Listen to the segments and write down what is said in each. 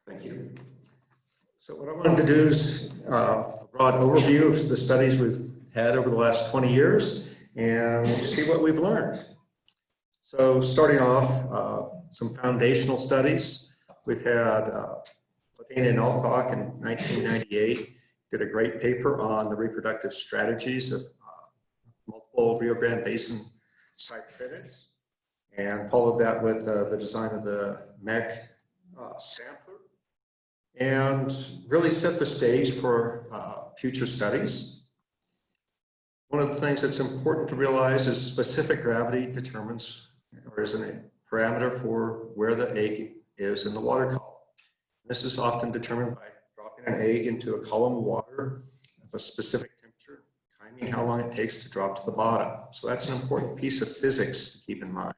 Thank you. So what I wanted to do is a broad overview of the studies we've had over the last 20 years and see what we've learned. So starting off, some foundational studies. We've had Platini and Altbach in 1998 did a great paper on the reproductive strategies of multiple Rio Grande Basin cyprinids, and followed that with the design of the MEC sampler, and really set the stage for future studies. One of the things that's important to realize is specific gravity determines, or is a parameter for where the egg is in the water column. This is often determined by dropping an egg into a column of water of a specific temperature, timing how long it takes to drop to the bottom. So that's an important piece of physics to keep in mind.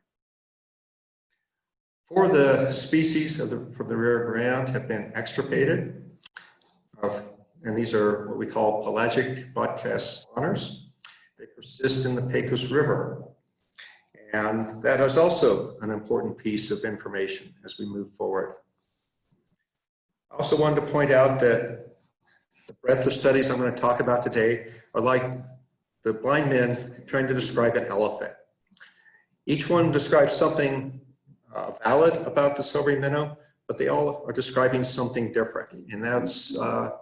Four of the species from the Rio Grande have been extirpated, and these are what we call pelagic broadcast spawners. They persist in the Pecos River, and that is also an important piece of information as we move forward. I also wanted to point out that the breadth of studies I'm going to talk about today are like the blind men trying to describe an elephant. Each one describes something valid about the silvery minnow, but they all are describing something different, and that's a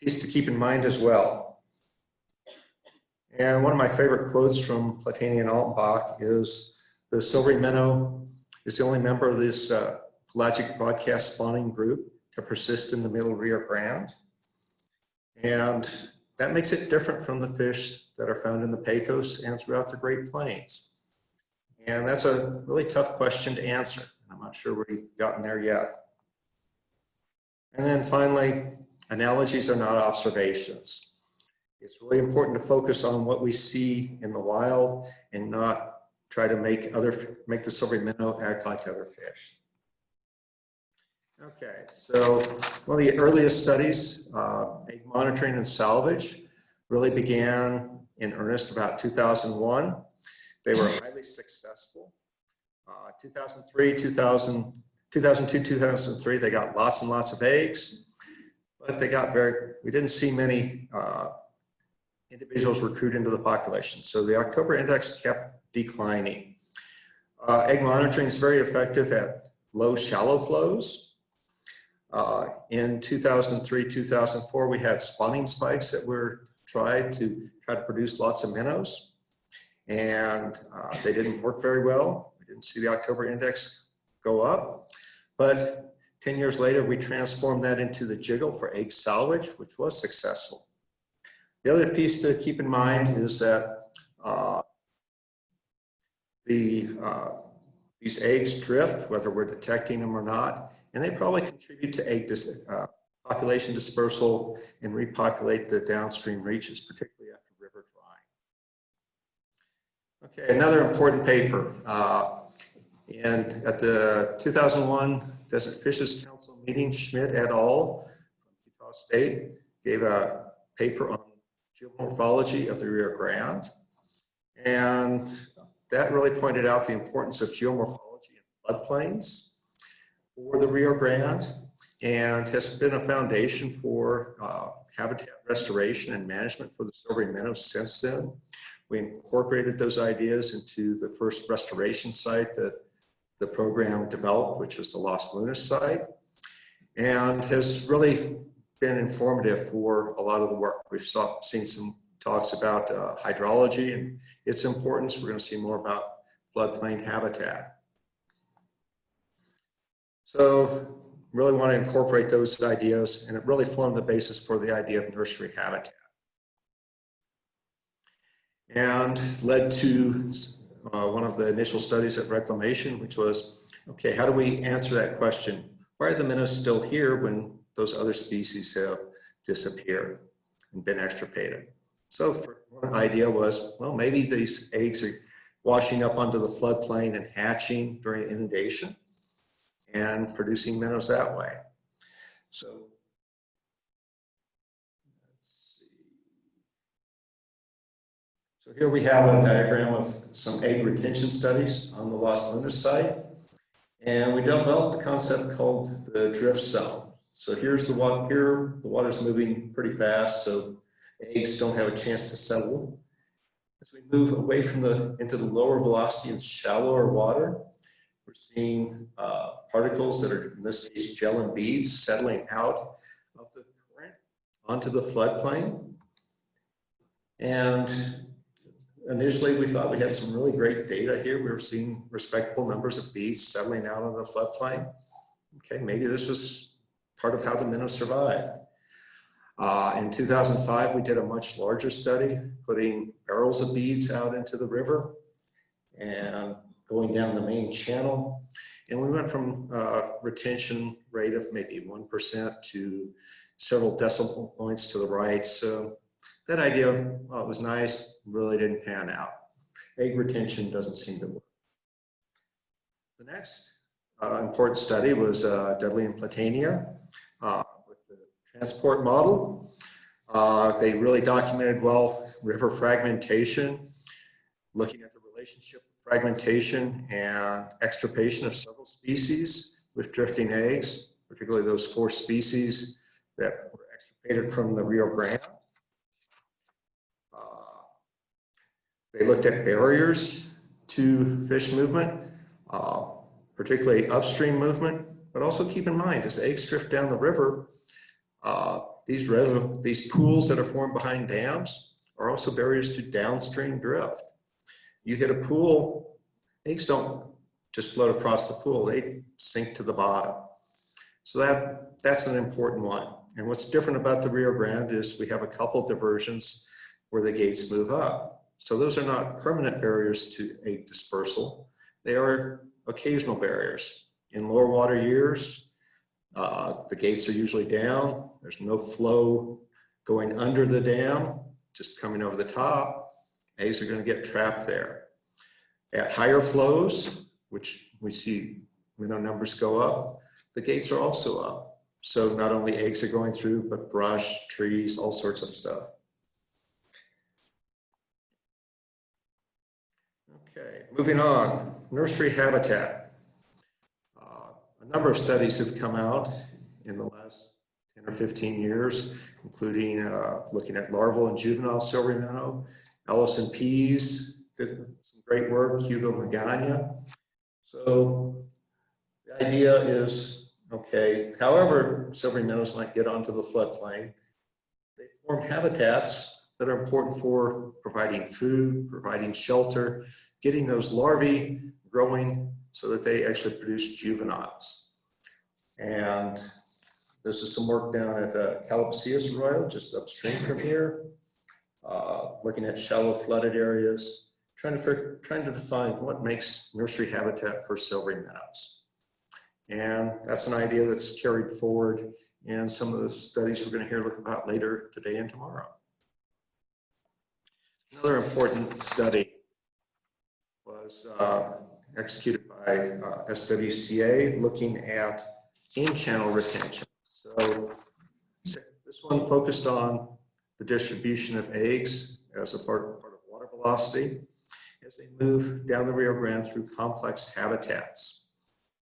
piece to keep in mind as well. And one of my favorite quotes from Platini and Altenbach is, "The silvery minnow is the only member of this pelagic broadcast spawning group to persist in the middle Rio Grande." And that makes it different from the fish that are found in the Pecos and throughout the Great Plains. And that's a really tough question to answer. I'm not sure we've gotten there yet. And then finally, analogies are not observations. It's really important to focus on what we see in the wild and not try to make the silvery minnow act like other fish. Okay, so one of the earliest studies, egg monitoring and salvage, really began in earnest about 2001. They were highly successful. 2002, 2003, they got lots and lots of eggs, but we didn't see many individuals recruit into the population. So the October index kept declining. Egg monitoring is very effective at low, shallow flows. In 2003, 2004, we had spawning spikes that were tried to produce lots of minnows, and they didn't work very well. We didn't see the October index go up, but 10 years later, we transformed that into the jiggle for egg salvage, which was successful. The other piece to keep in mind is that these eggs drift, whether we're detecting them or not, and they probably contribute to egg population dispersal and repopulate the downstream reaches, particularly after river drying. Okay, another important paper. And at the 2001 Desert Fishes Council meeting, Schmidt et al. From Utah State gave a paper on geomorphology of the Rio Grande. And that really pointed out the importance of geomorphology in floodplains for the Rio Grande, and has been a foundation for habitat restoration and management for the silvery minnow since then. We incorporated those ideas into the first restoration site that the program developed, which was the Los Lunas site, and has really been informative for a lot of the work. We've seen some talks about hydrology and its importance. We're going to see more about floodplain habitat. So really want to incorporate those ideas, and it really formed the basis for the idea of nursery habitat. And led to one of the initial studies at Reclamation, which was, okay, how do we answer that question? Why are the minnows still here when those other species have disappeared and been extirpated? So one idea was, well, maybe these eggs are washing up onto the floodplain and hatching during inundation and producing minnows that way. So let's see. So here we have a diagram of some egg retention studies on the Los Lunas site. And we developed a concept called the drift zone. So here's the water, here the water's moving pretty fast, so eggs don't have a chance to settle. As we move away from into the lower velocity and shallower water, we're seeing particles that are, in this case, gel and beads, settling out of the current onto the floodplain. And initially, we thought we had some really great data here. We were seeing respectable numbers of beads settling out on the floodplain. Okay, maybe this was part of how the minnow survived. In 2005, we did a much larger study, putting barrels of beads out into the river and going down the main channel. And we went from retention rate of maybe 1% to several decimal points to the right. So that idea was nice, really didn't pan out. Egg retention doesn't seem to work. The next important study was Dudley and Platania with the transport model. They really documented well river fragmentation, looking at the relationship of fragmentation and extirpation of several species with drifting eggs, particularly those 4 species that were extirpated from the Rio Grande. They looked at barriers to fish movement, particularly upstream movement, but also keep in mind, as eggs drift down the river, these pools that are formed behind dams are also barriers to downstream drift. You hit a pool, eggs don't just float across the pool, they sink to the bottom. So that's an important one. And what's different about the Rio Grande is we have a couple diversions where the gates move up. So those are not permanent barriers to egg dispersal. They are occasional barriers. In lower water years, the gates are usually down. There's no flow going under the dam, just coming over the top. Eggs are going to get trapped there. At higher flows, which we see minnow numbers go up, the gates are also up. So not only eggs are going through, but brush, trees, all sorts of stuff. Okay, moving on, nursery habitat. A number of studies have come out in the last 10 or 15 years, including looking at larval and juvenile silvery minnow. Ellison Pease did some great work, Hugo Magana. So the idea is, okay, however silvery minnows might get onto the floodplain, they form habitats that are important for providing food, providing shelter, getting those larvae growing so that they actually produce juveniles. And this is some work down at Calabasas Arroyo, just upstream from here, looking at shallow flooded areas, trying to define what makes nursery habitat for silvery minnows. And that's an idea that's carried forward in some of the studies we're going to hear about later today and tomorrow. Another important study was executed by SWCA looking at in-channel retention. So this one focused on the distribution of eggs as a part of water velocity as they move down the Rio Grande through complex habitats.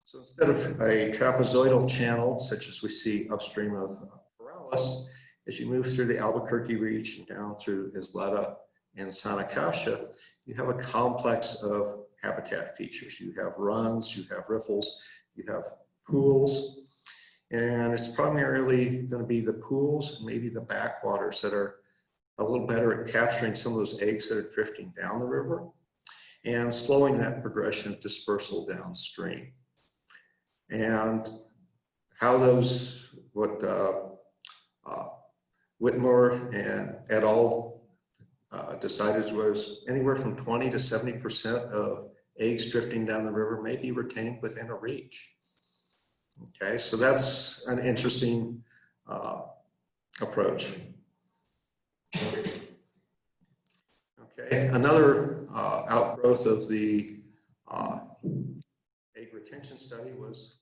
So instead of a trapezoidal channel, such as we see upstream of Corrales, as you move through the Albuquerque Reach and down through Isleta and Santa Casia, you have a complex of habitat features. You have runs, you have riffles, you have pools, and it's primarily going to be the pools and maybe the backwaters that are a little better at capturing some of those eggs that are drifting down the river and slowing that progression of dispersal downstream. And how those, what Whitmore and et al. Decided was anywhere from 20 to 70% of eggs drifting down the river may be retained within a reach. Okay, so that's an interesting approach. Okay, another outgrowth of the egg retention study was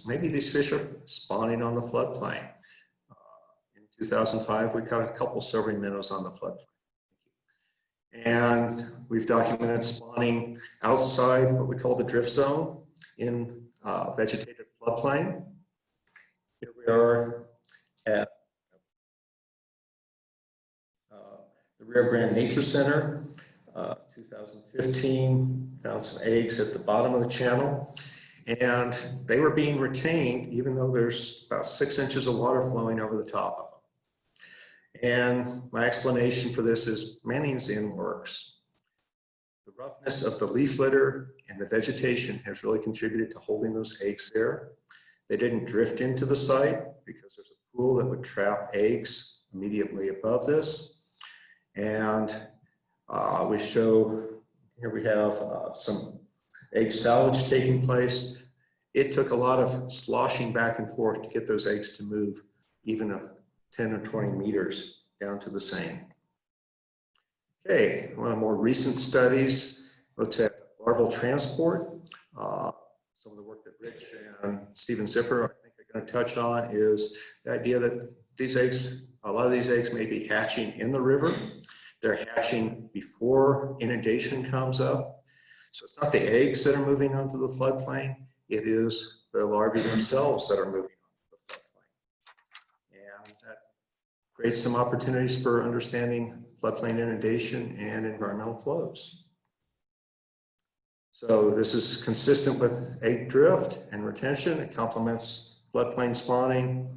maybe these fish are spawning on the floodplain. In 2005, we caught a couple silvery minnows on the floodplain. And we've documented spawning outside what we call the drift zone. in vegetative floodplain. Here we are at the Rio Grande Nature Center, 2015, found some eggs at the bottom of the channel, and they were being retained even though there's about 6 inches of water flowing over the top of them. And my explanation for this is Manning's Inn works. The roughness of the leaf litter and the vegetation has really contributed to holding those eggs there. They didn't drift into the site because there's a pool that would trap eggs immediately above this. And we show, here we have some egg salvage taking place. It took a lot of sloshing back and forth to get those eggs to move even 10 or 20 meters down to the seine. Okay, one of the more recent studies looks at larval transport. Some of the work that Rich and Stephen Zipper, I think, are going to touch on is the idea that these eggs, a lot of these eggs may be hatching in the river. They're hatching before inundation comes up. So it's not the eggs that are moving onto the floodplain, it is the larvae themselves that are moving onto the floodplain. And that creates some opportunities for understanding floodplain inundation and environmental flows. So this is consistent with egg drift and retention. It complements floodplain spawning,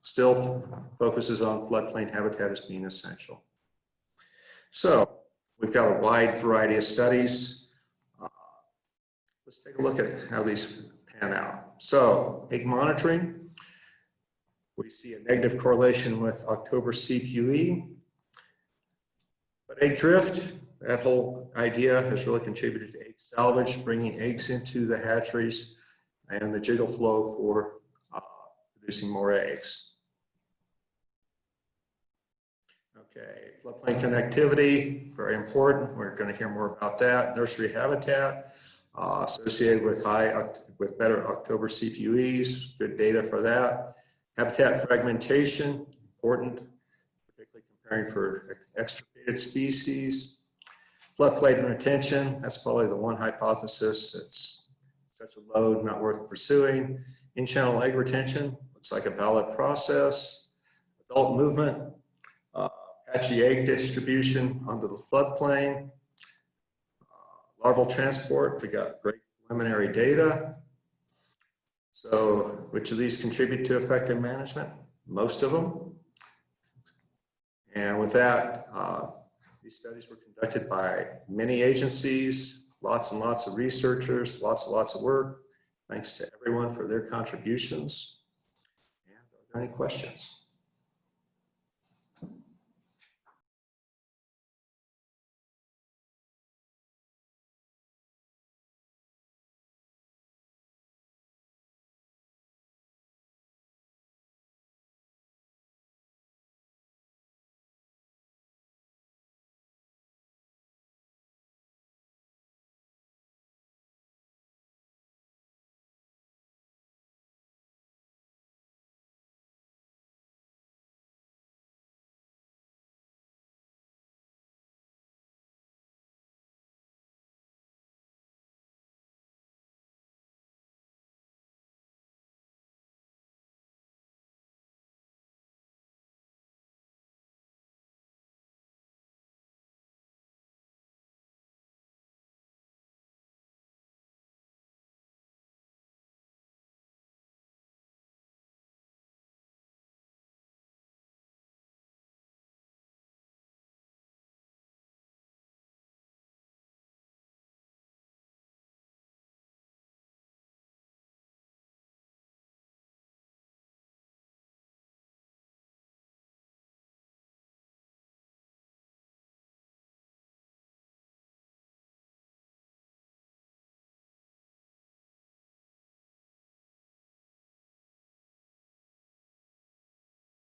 still focuses on floodplain habitat as being essential. So we've got a wide variety of studies. Let's take a look at how these pan out. So egg monitoring, we see a negative correlation with October CPUE. But egg drift, that whole idea has really contributed to egg salvage, bringing eggs into the hatcheries and the jiggle flow for producing more eggs. Okay, floodplain connectivity, very important. We're going to hear more about that. Nursery habitat associated with better October CPUEs, good data for that. Habitat fragmentation, important, particularly comparing for extirpated species. Floodplain retention, that's probably the one hypothesis. It's such a load, not worth pursuing. In-channel egg retention, looks like a valid process. Adult movement, patchy egg distribution onto the floodplain. Larval transport, we got great preliminary data. So which of these contribute to effective management? Most of them. And with that, these studies were conducted by many agencies, lots and lots of researchers, lots and lots of work. Thanks to everyone for their contributions. And are there any questions?